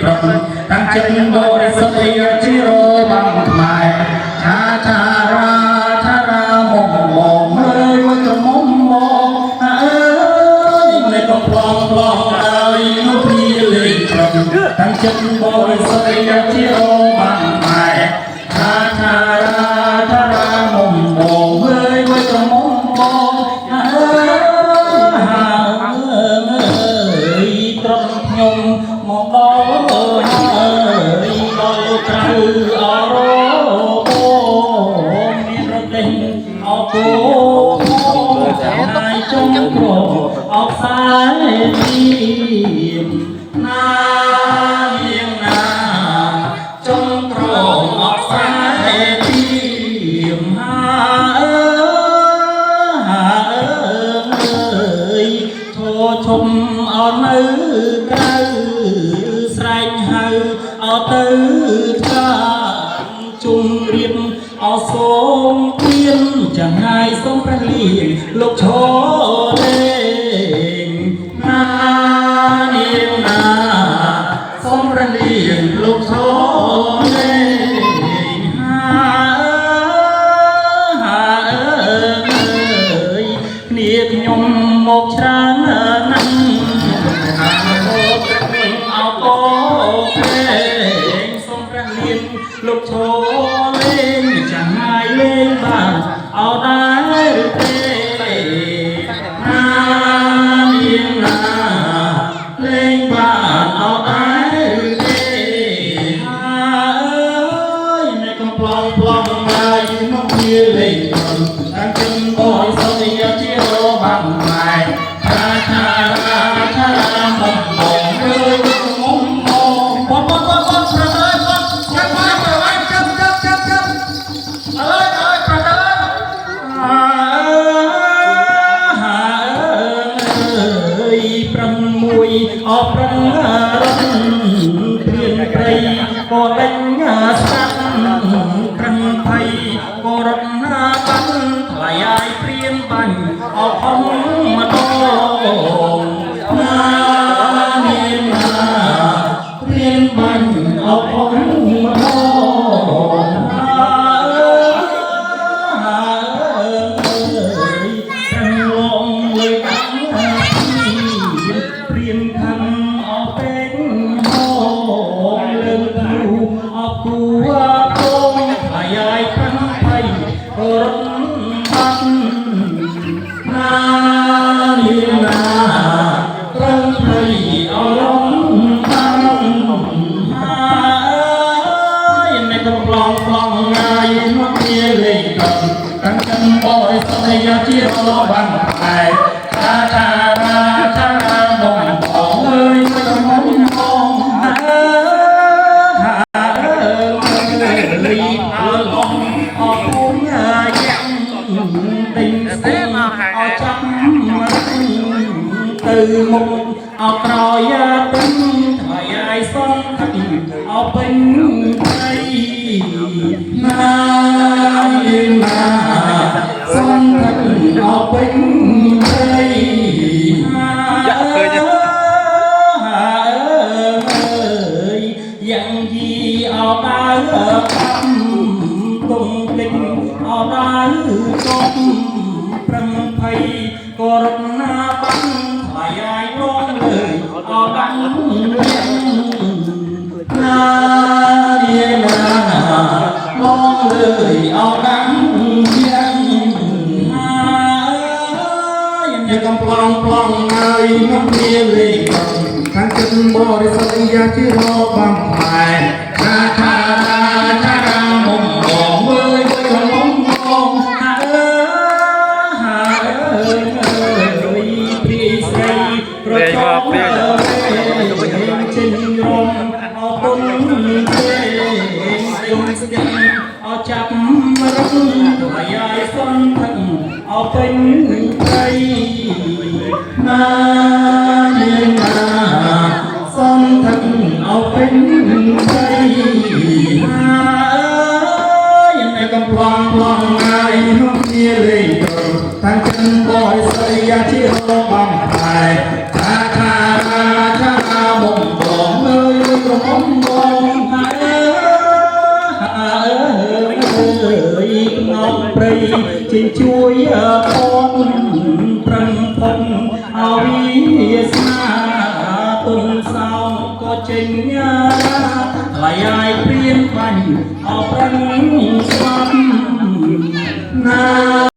ប្រំតាំងចិត្តបរិសុទ្ធយកជារបងខ្មែរថាថារាមុំមកមើលត្រមុំមកអើយមិនកំប្លងឲ្យនោះព្រាលេងប្រំតាំងចិត្តបរិសុទ្ធយកជារបងខ្មែរថាថារាមុំមកមើលត្រមុំមកអើយត្រង់ខ្ញុំមកដល់ហើយដល់ក្រៅអរមានរត់ដេញអោគោចាំហើយចុងក្រអោខ្សែទីណាៀងណាចុងក្រអោខ្សែទីឈុំអត់នៅក្រៅស្រែកហៅអត់ទៅថាជុំរៀបអត់សូមទៀនចាំងាយសូមព្រះលៀងលោកឈរលេងណានាងណាសូមព្រះលៀងលោកឈរលេងគ្នាខ្ញុំមកច្រើនណាស់អោកោព្រេងសូមព្រះលៀងលោកឈរលេងចាំហើយលេងបានអោដែរទេណានាងណាលេងបានអោដែរទេអើយអ្នកកំប្លងហើយមកវាលេងតាំងចិត្តបរិសុទ្ធយកជារបងខ្មែរថាមុំមកមើលមុំមកបបប្រដេបចាំមកប្រវត្តិចាំអើយប្រដេ6អប្រឹងរត់ព្រៀនព្រៃក៏ដេញស្ដាប់ប្រឹងភ័យក៏រត់បាត់ថ្លៃឲ្យព្រៀនបាញ់អស់អស់ម្ដងណានាងណាព្រៀនបាញ់អស់អស់ម្ដងប្រឹងលងលើកាំព្រៀនខំអស់ពេកហោលើគូអស់គូកូនថ្លៃឲ្យប្រឹងភ័យរត់បាត់ណានាងណាប្រឹងភ័យអរំបាំងហើយមិនកំប្លងងាយមកវាលេងកំតាំងចិត្តបរិសុទ្ធយកជារបងខ្មែរថាមុំបងអើយមិនមុំបងលីអើឡងអរគុណយ៉ាងទិញស្ទេអរចាប់ទៅមុខអរក្រោយទិញថ្លៃឲ្យសងទឹកអរពេញព្រៃណាយាងណាសងទឹកអរពេញព្រៃយ៉ាងយីអោដើកាំទុំគិតអោដើកុំប្រឹងភ័យក៏រត់ណាបាំងថ្លៃឲ្យរងលើអោដាំងណាយាណាបងលើអោដាំងយ៉ាងយ៉ាងកំប្លងហើយមកវាលេងខាងចិត្តបរិសុទ្ធយកជារបងខ្មែរថាមុំមកមើលមុំមកអើព្រីស្រីប្រចោចេញរំអរគុណទេខ្ញុំស្គាល់អរចាប់រំថ្លៃឲ្យសនថឹងអរពេញព្រៃណានាងណាសនថឹងអរពេញព្រៃណាយ៉ាងកំប្លងហើយនោះជាលេងតាំងចិត្តបរិសុទ្ធយកជារបងខ្មែរថាមុំបងមើល มองหาน้องปรีจึงช่วยปนพรังพงเอาวิสนาตุนเศร้าก็เจงยาลายายเปลี่ยนไปเอาพรังสวรรค์นา